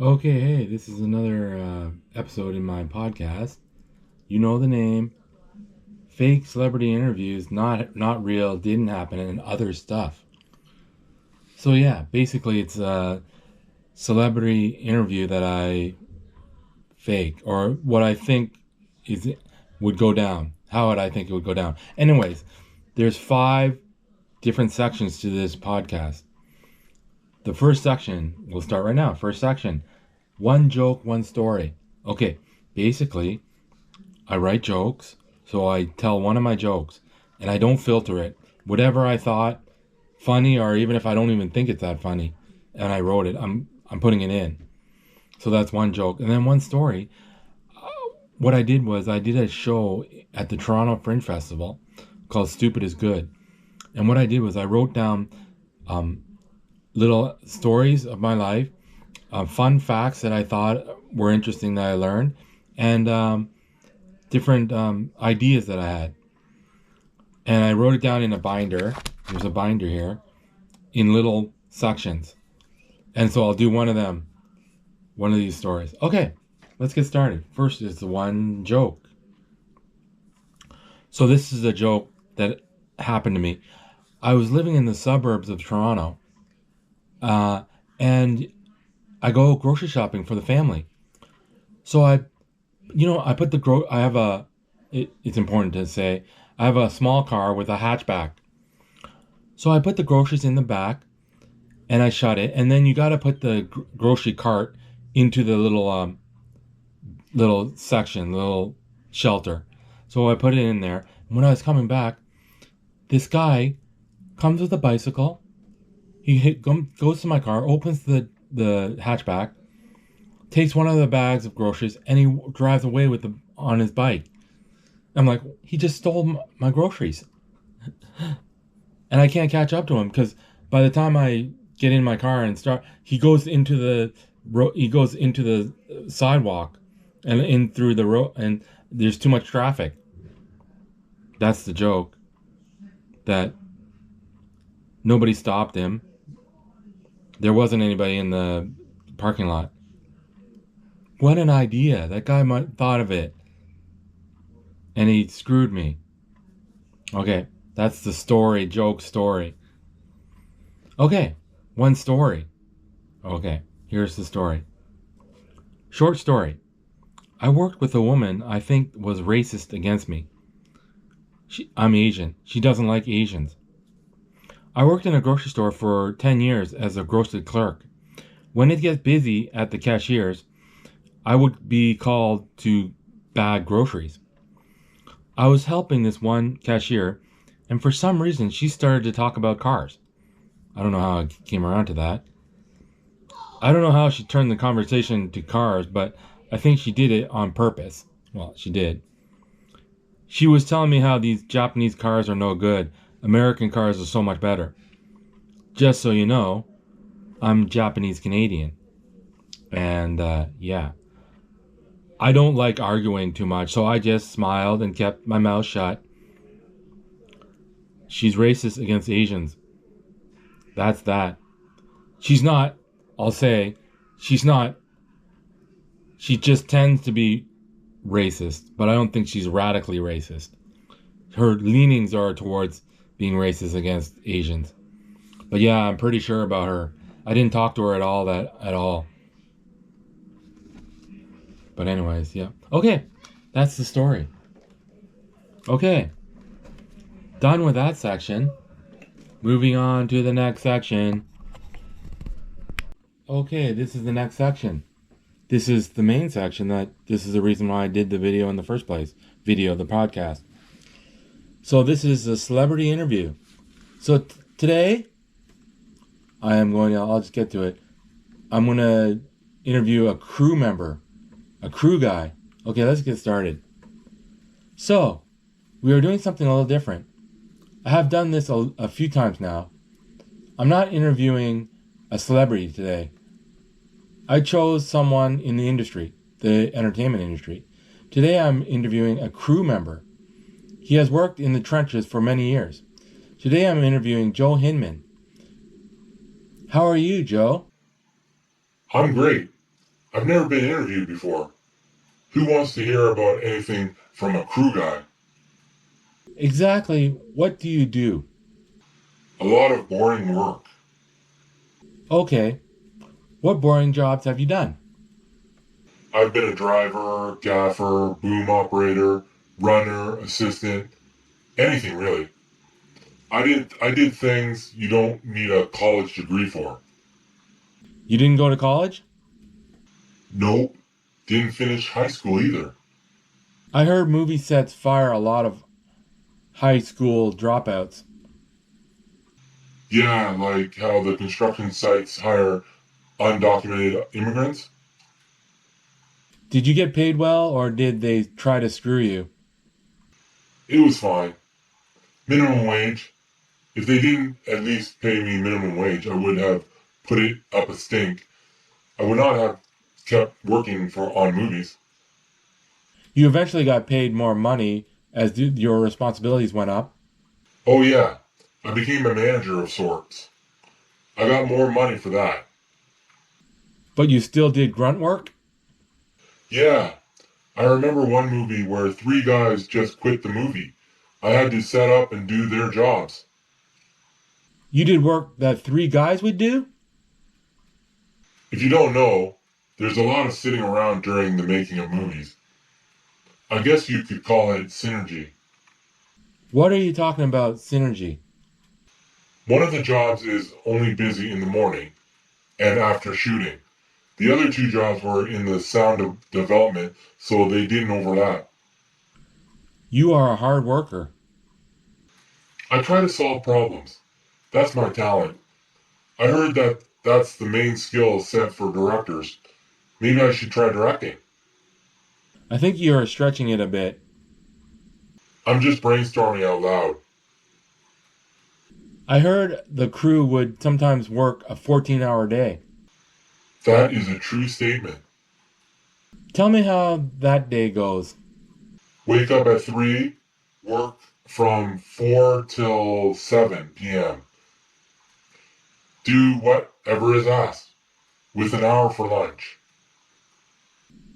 Okay, hey, this is another episode in my podcast. You know the name. Fake celebrity interviews, not real, didn't happen, and other stuff. So yeah, basically it's a celebrity interview that I fake, or what I think is would go down. How would I think it would go down? Anyways, there's five different sections to this podcast. The first section, we'll start right now. First section, one joke, one story. Okay, basically I write jokes, so I tell one of my jokes, and I don't filter it. Whatever I thought funny, or even if I don't even think it's that funny, and I wrote it, I'm putting it in. So that's one joke, and then one story. What I did was I did a show at the Toronto Fringe Festival called "Stupid is Good," and what I did was I wrote down um, little stories of my life, fun facts that I thought were interesting that I learned, and different ideas that I had. And I wrote it down in a binder. There's a binder here in little sections. And so I'll do one of them, one of these stories. Okay, let's get started. First is the one joke. So this is a joke that happened to me. I was living in the suburbs of Toronto, uh, and I go grocery shopping for the family. So I put I have it's important to say, I have a small car with a hatchback. So I put the groceries in the back and I shut it. And then you got to put the grocery cart into the little section, little shelter. So I put it in there. And when I was coming back, this guy comes with a bicycle. Goes to my car, opens the hatchback, takes one of the bags of groceries, and he drives away with them on his bike. I'm like, he just stole my groceries, and I can't catch up to him because by the time I get in my car and start, he goes into the sidewalk and in through the road, and there's too much traffic. That's the joke. That nobody stopped him. There wasn't anybody in the parking lot. What an idea! That guy might have thought of it, and he screwed me. Okay, that's the story, joke story. Okay, one story. Okay, here's the story. Short story. I worked with a woman I think was racist against me. I'm Asian. She doesn't like Asians. I worked in a grocery store for 10 years as a grocery clerk. When it gets busy at the cashiers, I would be called to bag groceries. I was helping this one cashier, and for some reason, she started to talk about cars. I don't know how I came around to that. I don't know how she turned the conversation to cars, but I think she did it on purpose. Well, she did. She was telling me how these Japanese cars are no good. American cars are so much better. Just so you know, I'm Japanese Canadian. And yeah, I don't like arguing too much, so I just smiled and kept my mouth shut. She's racist against Asians. That's that. She's not, I'll say, she's not, she just tends to be racist, but I don't think she's radically racist. Her leanings are towards being racist against Asians. But yeah, I'm pretty sure about her. I didn't talk to her at all. But anyways, yeah. Okay, that's the story. Okay, done with that section. Moving on to the next section. Okay, this is the next section. This is the main section this is the reason why I did the video in the first place. The podcast. So this is a celebrity interview. So today, I'll just get to it. I'm going to interview a crew member, a crew guy. Okay, let's get started. So, we are doing something a little different. I have done this a few times now. I'm not interviewing a celebrity today. I chose someone in the industry, the entertainment industry. Today I'm interviewing a crew member. He has worked in the trenches for many years. Today I'm interviewing Joe Hinman. How are you, Joe? I'm great. I've never been interviewed before. Who wants to hear about anything from a crew guy? Exactly what do you do? A lot of boring work. Okay, what boring jobs have you done? I've been a driver, gaffer, boom operator, runner, assistant, anything really. I did things you don't need a college degree for. You didn't go to college? Nope. Didn't finish high school either. I heard movie sets fire a lot of high school dropouts. Yeah, like how the construction sites hire undocumented immigrants. Did you get paid well or did they try to screw you? It was fine. Minimum wage. If they didn't at least pay me minimum wage, I would have put it up a stink. I would not have kept working on movies. You eventually got paid more money as your responsibilities went up, Oh yeah, I became a manager of sorts. I got more money for that. but you still did grunt work? Yeah, I remember one movie where three guys just quit the movie. I had to set up and do their jobs. You did work that three guys would do? If you don't know, there's a lot of sitting around during the making of movies. I guess you could call it synergy. What are you talking about, synergy? One of the jobs is only busy in the morning and after shooting. The other two jobs were in the sound of development, so they didn't overlap. You are a hard worker. I try to solve problems. That's my talent. I heard that that's the main skill set for directors. Maybe I should try directing. I think you are stretching it a bit. I'm just brainstorming out loud. I heard the crew would sometimes work a 14-hour day. That is a true statement. Tell me how that day goes. Wake up at 3, work from 4 till 7 p.m. Do whatever is asked, with an hour for lunch.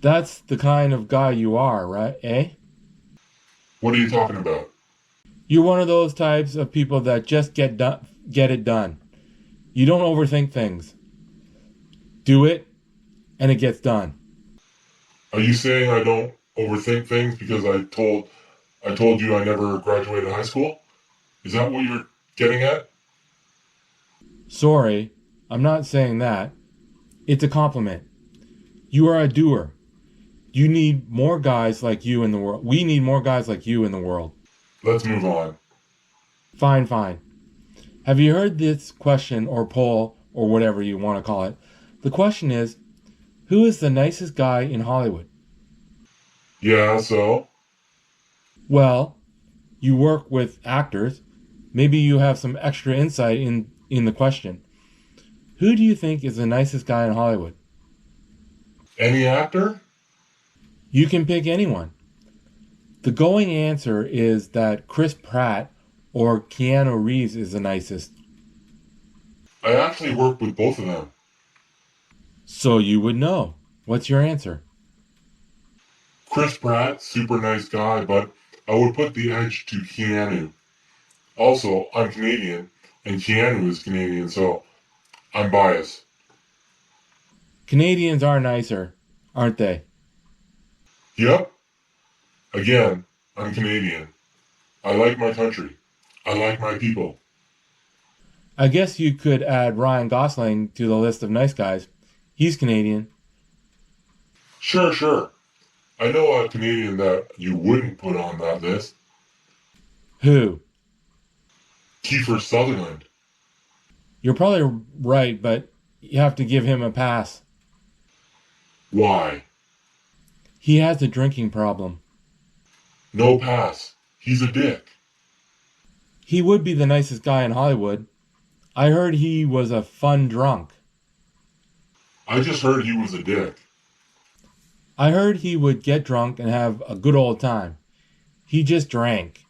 That's the kind of guy you are, right? Eh? What are you talking about? You're one of those types of people that just get it done. You don't overthink things. Do it, and it gets done. Are you saying I don't overthink things because I told you I never graduated high school? Is that what you're getting at? Sorry, I'm not saying that. It's a compliment. You are a doer. You need more guys like you in the world. We need more guys like you in the world. Let's move on. Fine, fine. Have you heard this question or poll or whatever you want to call it? The question is, who is the nicest guy in Hollywood? Yeah, so? Well, you work with actors. Maybe you have some extra insight in the question. Who do you think is the nicest guy in Hollywood? Any actor? You can pick anyone. The going answer is that Chris Pratt or Keanu Reeves is the nicest. I actually worked with both of them. So you would know. What's your answer? Chris Pratt, super nice guy, but I would put the edge to Keanu. Also, I'm Canadian, and Keanu is Canadian, so I'm biased. Canadians are nicer, aren't they? Yep. Again, I'm Canadian. I like my country. I like my people. I guess you could add Ryan Gosling to the list of nice guys. He's Canadian. Sure, sure. I know a Canadian that you wouldn't put on that list. Who? Kiefer Sutherland. You're probably right, but you have to give him a pass. Why? He has a drinking problem. No pass. He's a dick. He would be the nicest guy in Hollywood. I heard he was a fun drunk. I just heard he was a dick. I heard he would get drunk and have a good old time. He just drank.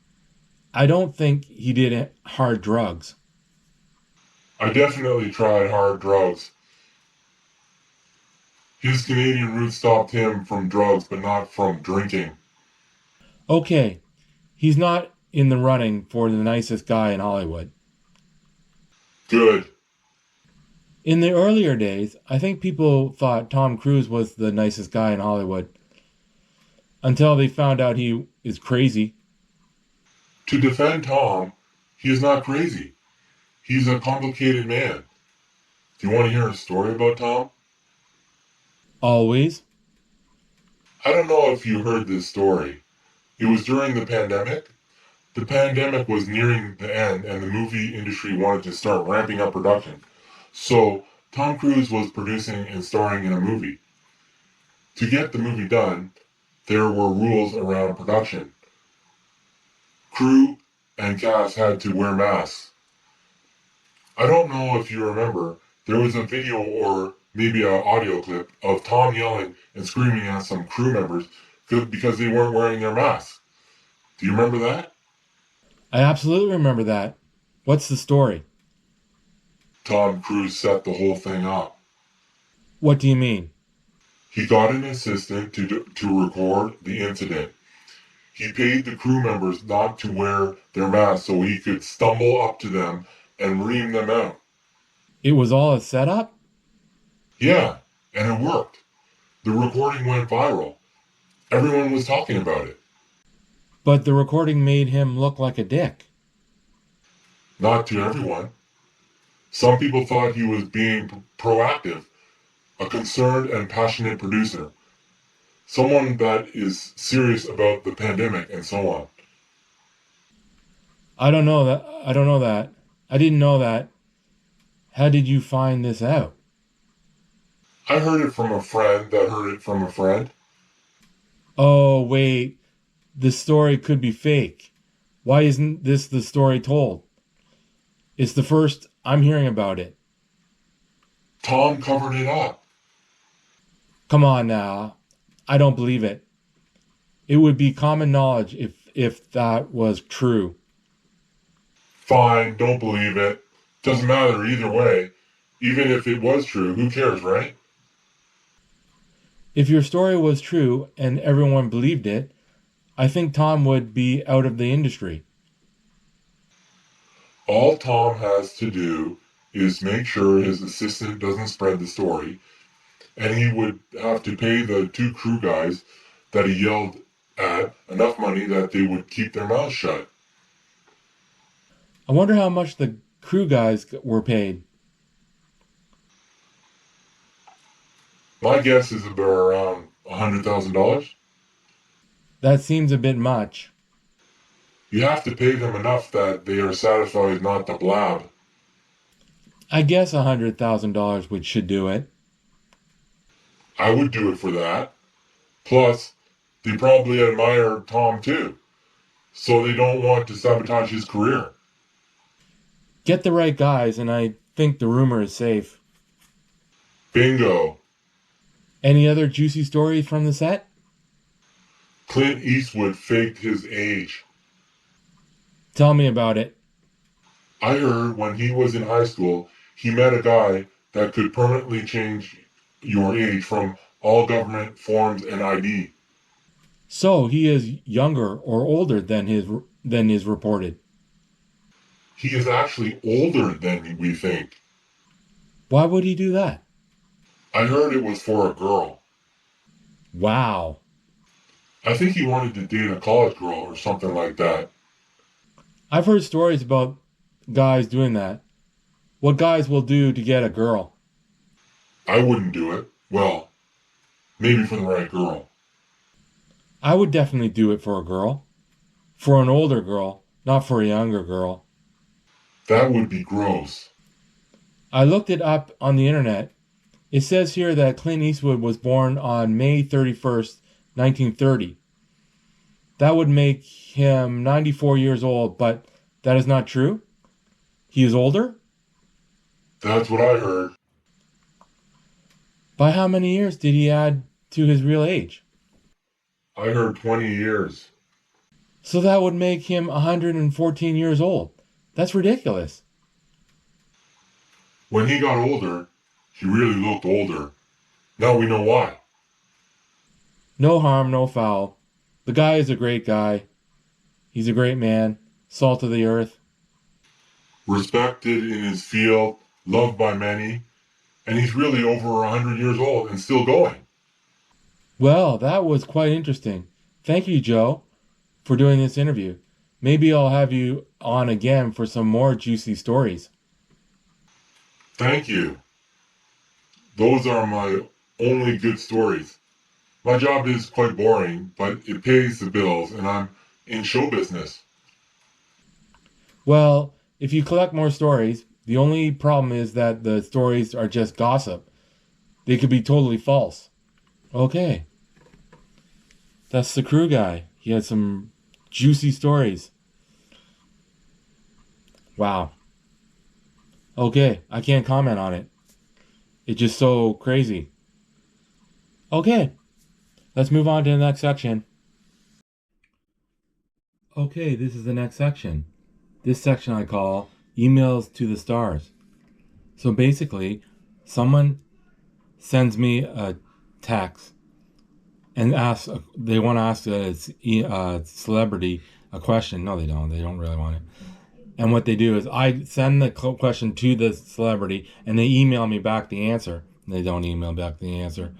I don't think he did hard drugs. I definitely tried hard drugs. His Canadian roots stopped him from drugs, but not from drinking. Okay, he's not in the running for the nicest guy in Hollywood. Good. In the earlier days, I think people thought Tom Cruise was the nicest guy in Hollywood until they found out he is crazy. To defend Tom, he is not crazy. He's a complicated man. Do you want to hear a story about Tom? Always. I don't know if you heard this story. It was during the pandemic. The pandemic was nearing the end, and the movie industry wanted to start ramping up production. So, Tom Cruise was producing and starring in a movie. To get the movie done, there were rules around production. Crew and cast had to wear masks. I don't know if you remember, there was a video or maybe an audio clip of Tom yelling and screaming at some crew members because they weren't wearing their masks. Do you remember that? I absolutely remember that. What's the story? Tom Cruise set the whole thing up. What do you mean? He got an assistant to record the incident. He paid the crew members not to wear their masks so he could stumble up to them and ream them out. It was all a setup? Yeah, and it worked. The recording went viral. Everyone was talking about it. But the recording made him look like a dick. Not to everyone. Some people thought he was being proactive, a concerned and passionate producer, someone that is serious about the pandemic and so on. I don't know that. I didn't know that. How did you find this out? I heard it from a friend that heard it from a friend. Oh, wait. The story could be fake. Why isn't this the story told? It's the first I'm hearing about it. Tom covered it up. Come on now. I don't believe it. It would be common knowledge if that was true. Fine, don't believe it. Doesn't matter either way. Even if it was true, who cares, right? If your story was true and everyone believed it, I think Tom would be out of the industry. All Tom has to do is make sure his assistant doesn't spread the story, and he would have to pay the two crew guys that he yelled at enough money that they would keep their mouths shut. I wonder how much the crew guys were paid. My guess is about around $100,000. That seems a bit much. You have to pay them enough that they are satisfied not to blab. I guess $100,000 should do it. I would do it for that. Plus, they probably admire Tom too, so they don't want to sabotage his career. Get the right guys, and I think the rumor is safe. Bingo. Any other juicy stories from the set? Clint Eastwood faked his age. Tell me about it. I heard when he was in high school, he met a guy that could permanently change your age from all government forms and ID. So he is younger or older than is reported. He is actually older than we think. Why would he do that? I heard it was for a girl. Wow. I think he wanted to date a college girl or something like that. I've heard stories about guys doing that. What guys will do to get a girl. I wouldn't do it. Well, maybe for the right girl. I would definitely do it for a girl. For an older girl, not for a younger girl. That would be gross. I looked it up on the internet. It says here that Clint Eastwood was born on May 31st, 1930. That would make him 94 years old, but that is not true? He is older? That's what I heard. By how many years did he add to his real age? I heard 20 years. So that would make him 114 years old. That's ridiculous. When he got older, he really looked older. Now we know why. No harm, no foul. The guy is a great guy. He's a great man. Salt of the earth. Respected in his field, loved by many, and he's really over 100 years old and still going. Well, that was quite interesting. Thank you, Joe, for doing this interview. Maybe I'll have you on again for some more juicy stories. Thank you. Those are my only good stories. My job is quite boring, but it pays the bills, and I'm in show business. Well, if you collect more stories, the only problem is that the stories are just gossip. They could be totally false. Okay. That's the crew guy. He had some juicy stories. Wow. Okay, I can't comment on it. It's just so crazy. Okay, let's move on to the next section. Okay, this is the next section. This section I call Emails to the Stars. So basically, someone sends me a text and they want to ask a celebrity a question. No, they don't. They don't really want it. And what they do is I send the question to the celebrity and they email me back the answer. They don't email back the answer.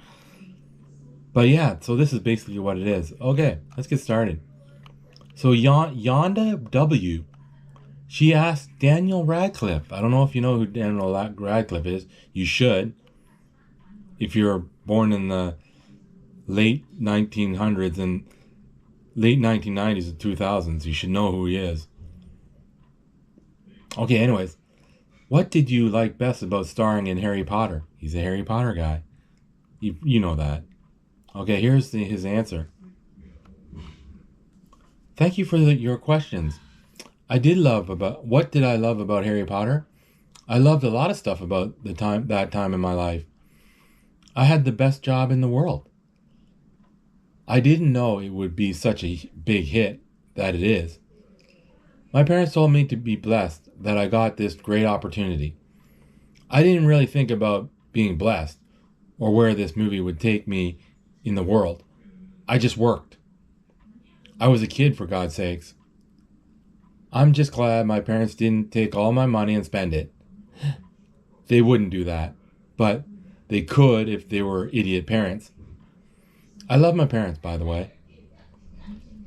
But yeah, so this is basically what it is. Okay, let's get started. So Yonda W, she asked Daniel Radcliffe. I don't know if you know who Daniel Radcliffe is. You should. If you're born in the late 1900s and late 1990s and 2000s, you should know who he is. Okay, anyways. What did you like best about starring in Harry Potter? He's a Harry Potter guy. You know that. Okay, here's his answer. Thank you for your questions. What did I love about Harry Potter? I loved a lot of stuff about that time in my life. I had the best job in the world. I didn't know it would be such a big hit that it is. My parents told me to be blessed that I got this great opportunity. I didn't really think about being blessed or where this movie would take me in the world. I just worked. I was a kid, for God's sakes. I'm just glad my parents didn't take all my money and spend it. They wouldn't do that, but they could if they were idiot parents. I love my parents, by the way.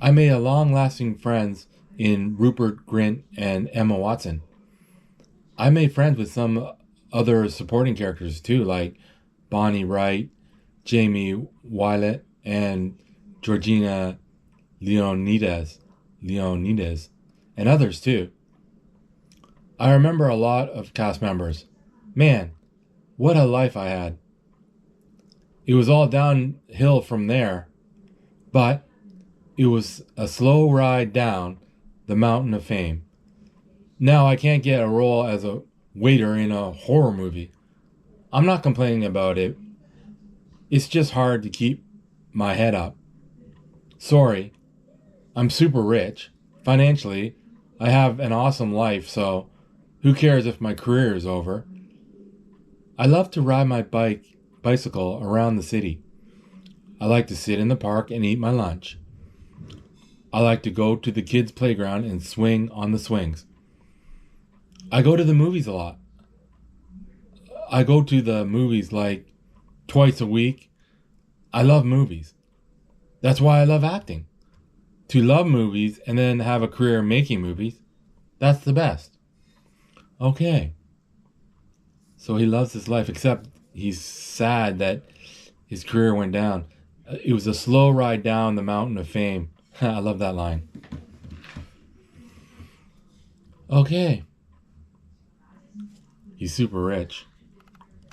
I made a long-lasting friends in Rupert Grint and Emma Watson. I made friends with some other supporting characters too, like Bonnie Wright, Jamie Wylett, and Georgina Leonidas, and others too. I remember a lot of cast members. Man, what a life I had. It was all downhill from there, but it was a slow ride down the mountain of fame. Now I can't get a role as a waiter in a horror movie. I'm not complaining about it. It's just hard to keep my head up. Sorry, I'm super rich. Financially, I have an awesome life, so who cares if my career is over? I love to ride my bicycle around the city. I like to sit in the park and eat my lunch. I like to go to the kids' playground and swing on the swings. I go to the movies a lot. I go to the movies like twice a week. I love movies. That's why I love acting. To love movies and then have a career making movies, that's the best. Okay. So he loves his life, except he's sad that his career went down. It was a slow ride down the mountain of fame. I love that line. Okay. He's super rich.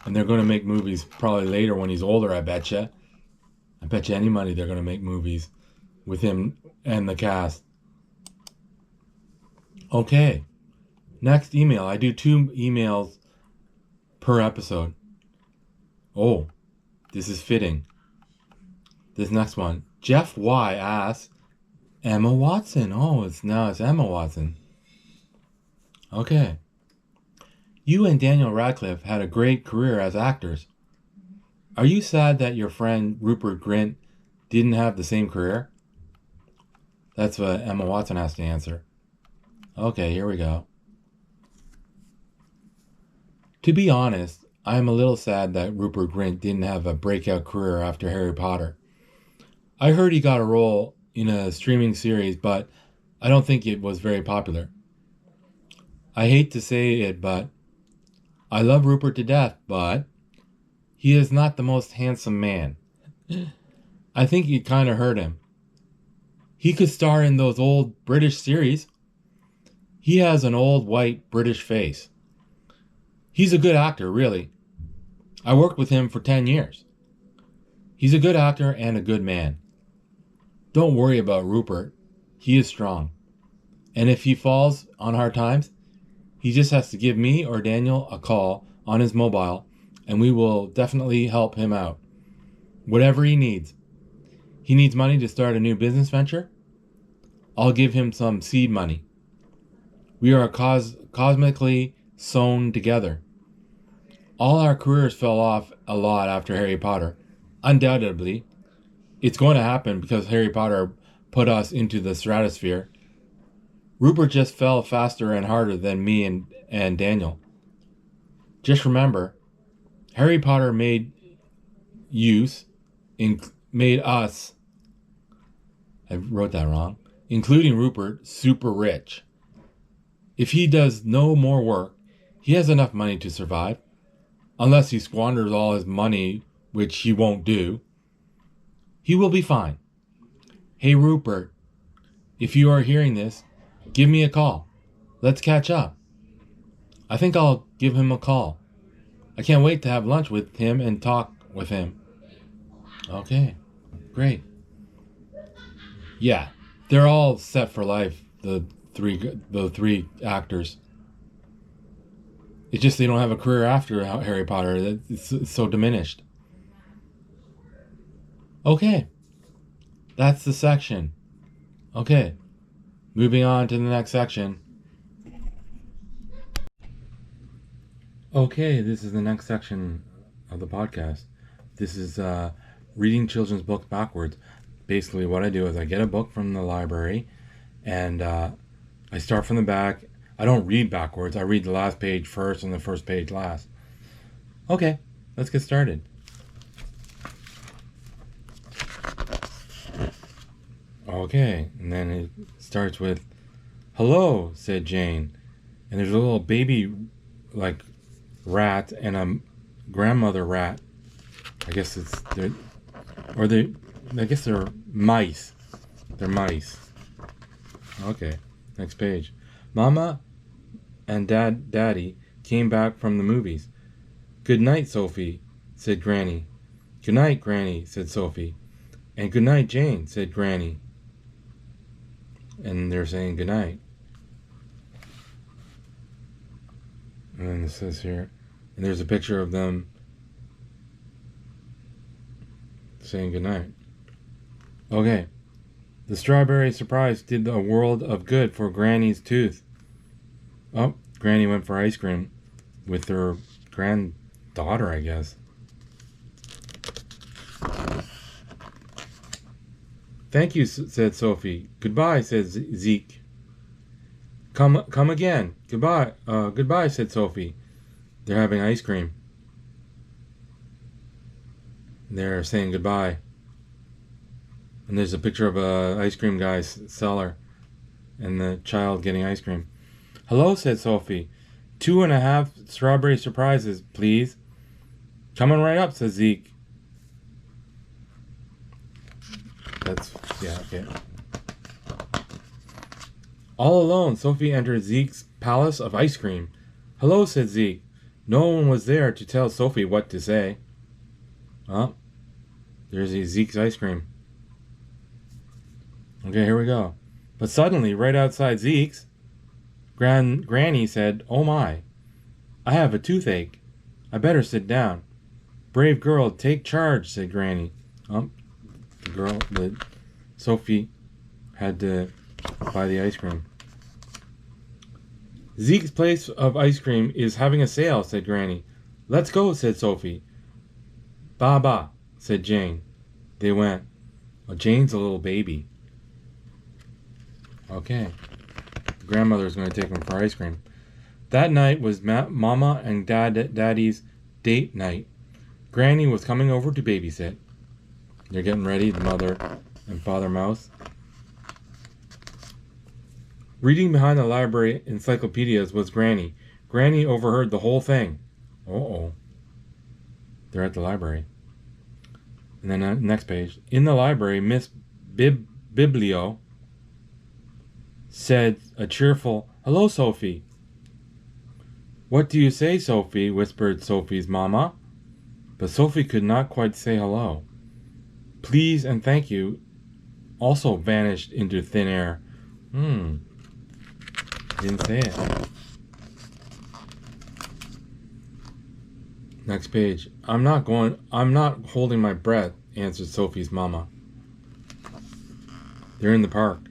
And they're going to make movies probably later when he's older, I betcha. I bet you any money they're going to make movies with him and the cast. Okay. Next email. I do 2 emails per episode. Oh, this is fitting. This next one. Jeff Y asks, Emma Watson. Oh, it's Emma Watson. Okay. You and Daniel Radcliffe had a great career as actors. Are you sad that your friend Rupert Grint didn't have the same career? That's what Emma Watson has to answer. Okay, here we go. To be honest, I am a little sad that Rupert Grint didn't have a breakout career after Harry Potter. I heard he got a role in a streaming series, but I don't think it was very popular. I hate to say it, but I love Rupert to death, but he is not the most handsome man. I think it kind of hurt him. He could star in those old British series. He has an old white British face. He's a good actor, really. I worked with him for 10 years. He's a good actor and a good man. Don't worry about Rupert. He is strong. And if he falls on hard times, he just has to give me or Daniel a call on his mobile, and we will definitely help him out. Whatever he needs. He needs money to start a new business venture? I'll give him some seed money. We are cosmically sewn together. All our careers fell off a lot after Harry Potter. Undoubtedly. It's going to happen because Harry Potter put us into the stratosphere. Rupert just fell faster and harder than me and Daniel. Just remember, Harry Potter made us, I wrote that wrong, including Rupert, super rich. If he does no more work, he has enough money to survive. Unless he squanders all his money, which he won't do. He will be fine. Hey Rupert, if you are hearing this, give me a call. Let's catch up. I think I'll give him a call. I can't wait to have lunch with him and talk with him. Okay, great. Yeah, they're all set for life, the three actors. It's just they don't have a career after Harry Potter. It's so diminished. Okay, that's the section. Okay, moving on to the next section. Okay, this is the next section of the podcast. This is reading children's books backwards. Basically, what I do is I get a book from the library, and I start from the back. I don't read backwards. I read the last page first and the first page last. Okay, let's get started. Okay, and then it starts with, "Hello," said Jane. And there's a little baby, like, rat and a grandmother rat. I guess they're mice. They're mice. Okay, next page. Mama and Daddy came back from the movies. "Good night, Sophie," said Granny. "Good night, Granny," said Sophie. "And good night, Jane," said Granny. And they're saying good night. And then it says here, and there's a picture of them saying good night. Okay. The strawberry surprise did a world of good for Granny's tooth. Oh, Granny went for ice cream with her granddaughter, I guess. "Thank you," said Sophie. "Goodbye," said Zeke. Come again. Goodbye," said Sophie. They're having ice cream. They're saying goodbye. And there's a picture of a ice cream guy's cellar and the child getting ice cream. "Hello," said Sophie. 2.5 strawberry surprises, please." "Coming right up," said Zeke. Okay. All alone, Sophie entered Zeke's palace of ice cream. "Hello," said Zeke. No one was there to tell Sophie what to say. Oh, there's Zeke's ice cream. Okay, here we go. But suddenly, right outside Zeke's, Granny said, "Oh my, I have a toothache. I better sit down." "Brave girl, take charge," said Granny. Sophie had to buy the ice cream. "Zeke's place of ice cream is having a sale," said Granny. "Let's go," said Sophie. Baba, said Jane. They went. Oh, Jane's a little baby. Okay. Grandmother's going to take him for ice cream. That night was Mama and Daddy's date night. Granny was coming over to babysit. They're getting ready, the mother and Father Mouse. Reading behind the library encyclopedias was Granny. Granny overheard the whole thing. Uh-oh. They're at the library. And then next page. In the library, Miss Biblio said a cheerful, "Hello, Sophie." "What do you say, Sophie?" whispered Sophie's mama. But Sophie could not quite say hello. "Please and thank you" also vanished into thin air. Didn't say it. Next page. I'm not holding my breath," answered Sophie's mama. They're in the park.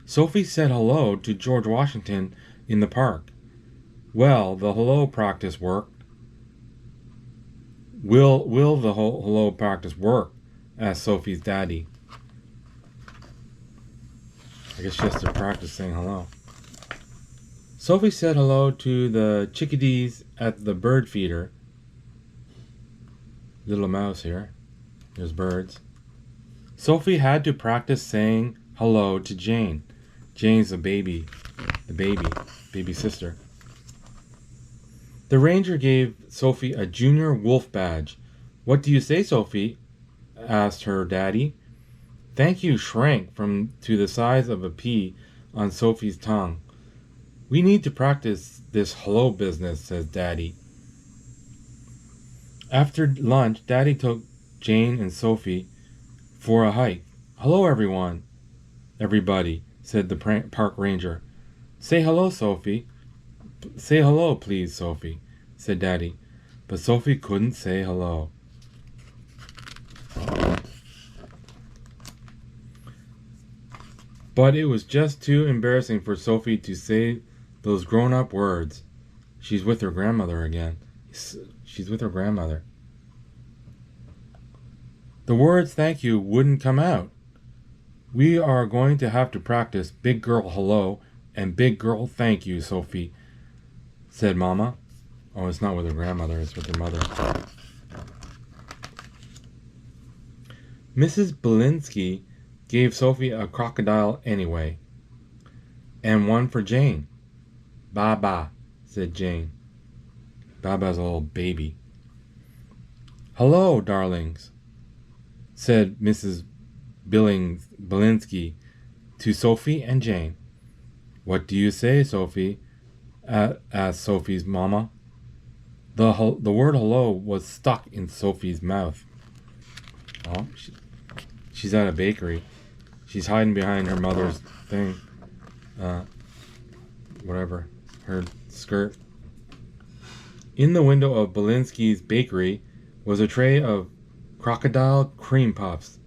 Sophie said hello to George Washington in the park. Well, the hello practice worked. Will the hello practice work? Asked Sophie's daddy. I guess she has to practice saying hello. Sophie said hello to the chickadees at the bird feeder. Little mouse here. There's birds. Sophie had to practice saying hello to Jane. Jane's the baby sister. The ranger gave Sophie a junior wolf badge. "What do you say, Sophie?" asked her daddy. "Thank you" shrank to the size of a pea on Sophie's tongue. "We need to practice this hello business," says Daddy. After lunch, Daddy took Jane and Sophie for a hike. "Hello, everybody," said the park ranger. "Say hello, Sophie." "Say hello, please, Sophie," said Daddy. But Sophie couldn't say hello. But it was just too embarrassing for Sophie to say those grown-up words. She's with her grandmother again. She's with her grandmother. The words "thank you" wouldn't come out. "We are going to have to practice big girl hello and big girl thank you, Sophie," said Mama. Oh, it's not with her grandmother, it's with her mother. Mrs. Belinsky gave Sophie a crocodile anyway, and one for Jane. "Baba," said Jane. Baba's a little baby. "Hello, darlings," said Mrs. Belinsky to Sophie and Jane. "What do you say, Sophie?" asked Sophie's mama. The word hello was stuck in Sophie's mouth. Oh, she's at a bakery. She's hiding behind her mother's thing. Her skirt. In the window of Belinsky's bakery was a tray of crocodile cream puffs.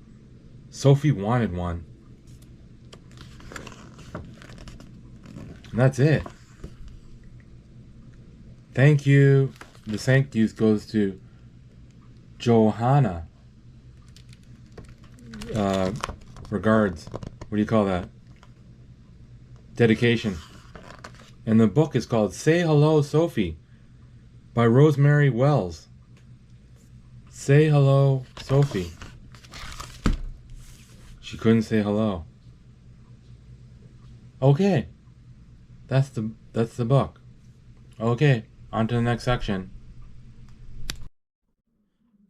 Sophie wanted one. And that's it. Thank you. The thank yous goes to Johanna. Regards. What do you call that? Dedication. And the book is called Say Hello, Sophie by Rosemary Wells. Say hello, Sophie. She couldn't say hello. Okay. That's the book. Okay, on to the next section.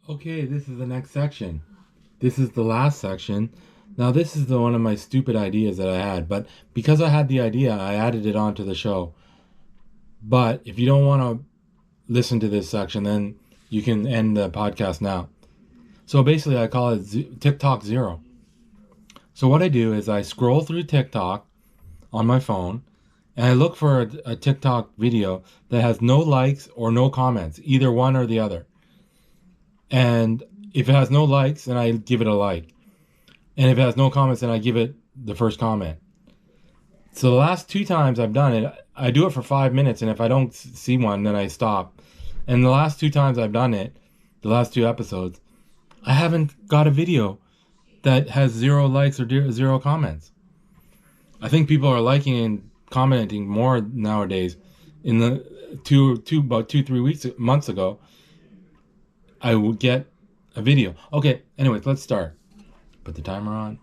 Okay, this is the next section. This is the last section. Now this is one of my stupid ideas that I had, but because I had the idea, I added it onto the show. But if you don't want to listen to this section, then you can end the podcast now. So basically I call it Tik Tok Zero. So what I do is I scroll through TikTok on my phone and I look for a TikTok video that has no likes or no comments, either one or the other. And if it has no likes, then I give it a like. And if it has no comments, then I give it the first comment. So the last 2 times I've done it, I do it for 5 minutes, and if I don't see one, then I stop. And the last 2 times I've done it, the last 2 episodes, I haven't got a video that has 0 likes or 0 comments. I think people are liking and commenting more nowadays. In the about 2-3 months ago, I would get a video. Okay, anyways, let's start. Put the timer on.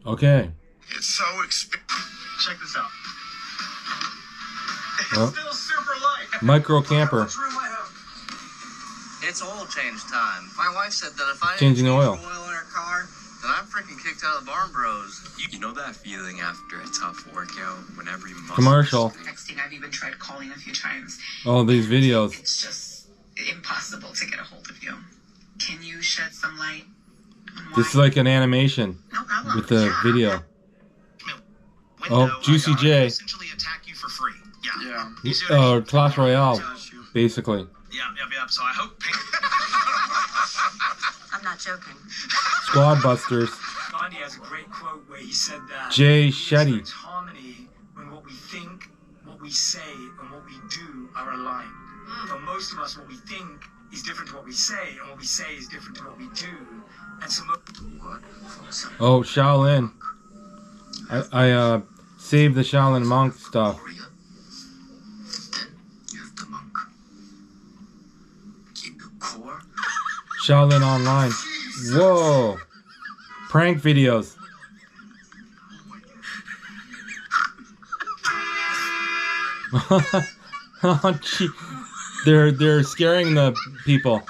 Okay. It's so expensive. Check this out. It's Well, still super light. micro camper. Much room I have. It's oil change time. My wife said that if I Changing didn't the change oil. the oil in her car, then I'm freaking kicked out of the barn bros. You know that feeling after a tough workout when every muscle... Commercial. Texting, I've even tried calling a few times. All these videos. It's just impossible to get a hold of you. Can you shed some light on why? This is like an animation No problem. with the Yeah. video. Window, Oh, Juicy I gotta J. essentially attack you for free. Yeah. Clash Royale, basically. Yeah. So I hope... I'm not joking. Squad Busters. Gandhi has a great quote where he said that Jay he Shetty. expects harmony when what we think, what we say, and what we do are aligned. For most of us, what we think is different to what we say, and what we say is different to what we do. And so Oh, Shaolin. I saved the Shaolin monk stuff. Then you have the monk. Keep your core. Shaolin Online. Whoa. Prank videos. Oh, gee. They're scaring the people.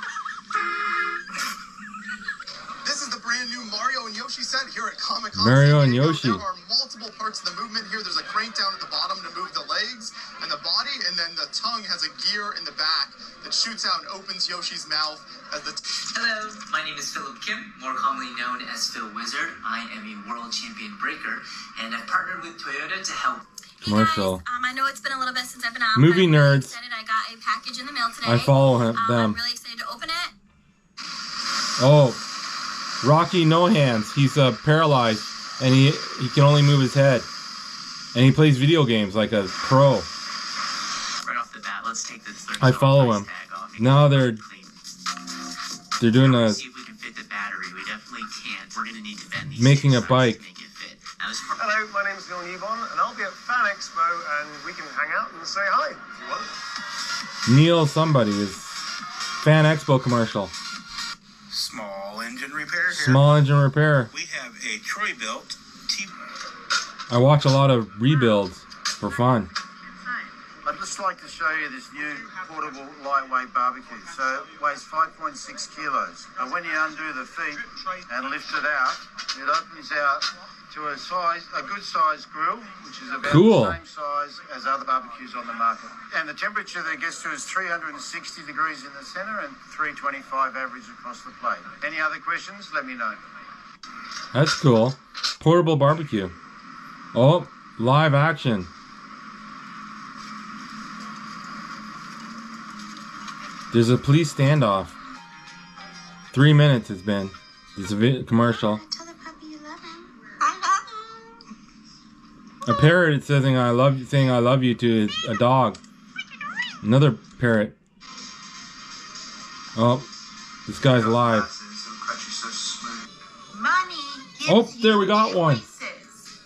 This is the brand new Mario and Yoshi set here at Comic-Con. Mario and Yoshi. There are multiple parts of the movement here. There's a crank down at the bottom to move the legs and the body, and then the tongue has a gear in the back that shoots out and opens Yoshi's mouth as the... Hello, my name is Philip Kim, more commonly known as Phil Wizard. I am a world champion breaker, and I've partnered with Toyota to help. Commercial. Hey guys, I know it's been a little bit since I've been out. Movie but I'm really nerds. excited. I got a package in the mail today. I follow them. I'm really excited to open it. Oh, Rocky No Hands. He's paralyzed, and he can only move his head, and he plays video games like a pro. Right off the bat, let's take this I follow him. Now they're doing a See if we can fit the battery. We definitely can't. We're gonna need to bend these making a things bike. to make it fit. Now, this part- Hello, my name is Neil Newbon, and I'll be at Fan Expo, and we can hang out and say hi if you want. Neil somebody is Fan Expo commercial. Small engine repair here. Small engine repair. We have a Troy-built T... I watch a lot of rebuilds for fun. I'd just like to show you this new portable lightweight barbecue. So it weighs 5.6 kilos. And when you undo the feet and lift it out, it opens out to a good sized grill, which is about Cool. the same size as other barbecues on the market. And the temperature that it gets to is 360 degrees in the center and 325 average across the plate. Any other questions? Let me know. That's cool. Portable barbecue. Oh, live action. There's a police standoff. 3 minutes it's been. It's a commercial. Tell the puppy you love him. I love him. A parrot is saying I love you to a dog. Another parrot. Oh, this guy's alive. Money gives Oh, there we got one. choices.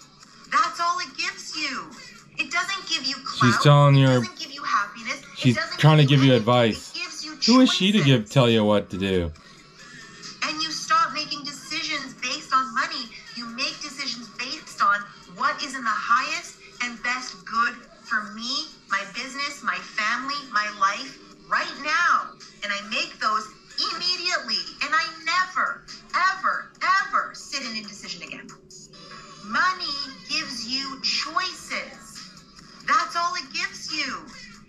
That's all it gives you. It doesn't give you clout. She's telling It you. doesn't give you happiness. It She's doesn't trying to give you anything. advice. It gives you Who is she to choices. tell you what to do? And you stop making decisions based on money. You make decisions based on what is in the highest and best good for me, my business, my family, my life right now. And I make those immediately. And I never, ever, ever sit in indecision again. Money gives you choices. That's all it gives you.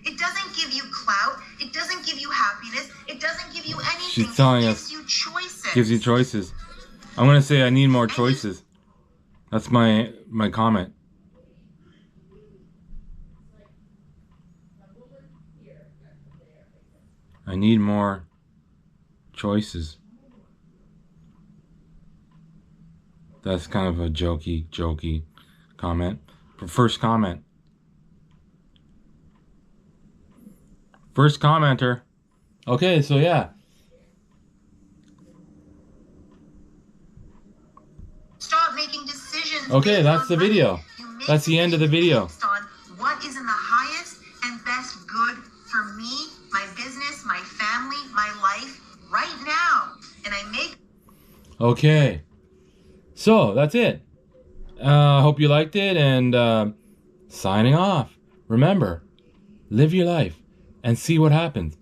It doesn't give you clout. It doesn't give you happiness. It doesn't give you anything. She's telling it us. gives you choices. Gives you choices. I'm gonna say I need more choices. That's my comment. I need more choices. That's kind of a jokey comment. But first comment. First commenter. Okay, so yeah. making decisions. Okay, based that's on the money. video. You make That's the end of the video. decisions based on what is in the highest and best good for me, my business, my family, my life right now. And I make. Okay. So, that's it. I hope you liked it, and signing off. Remember, live your life and see what happens.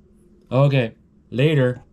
Okay, later.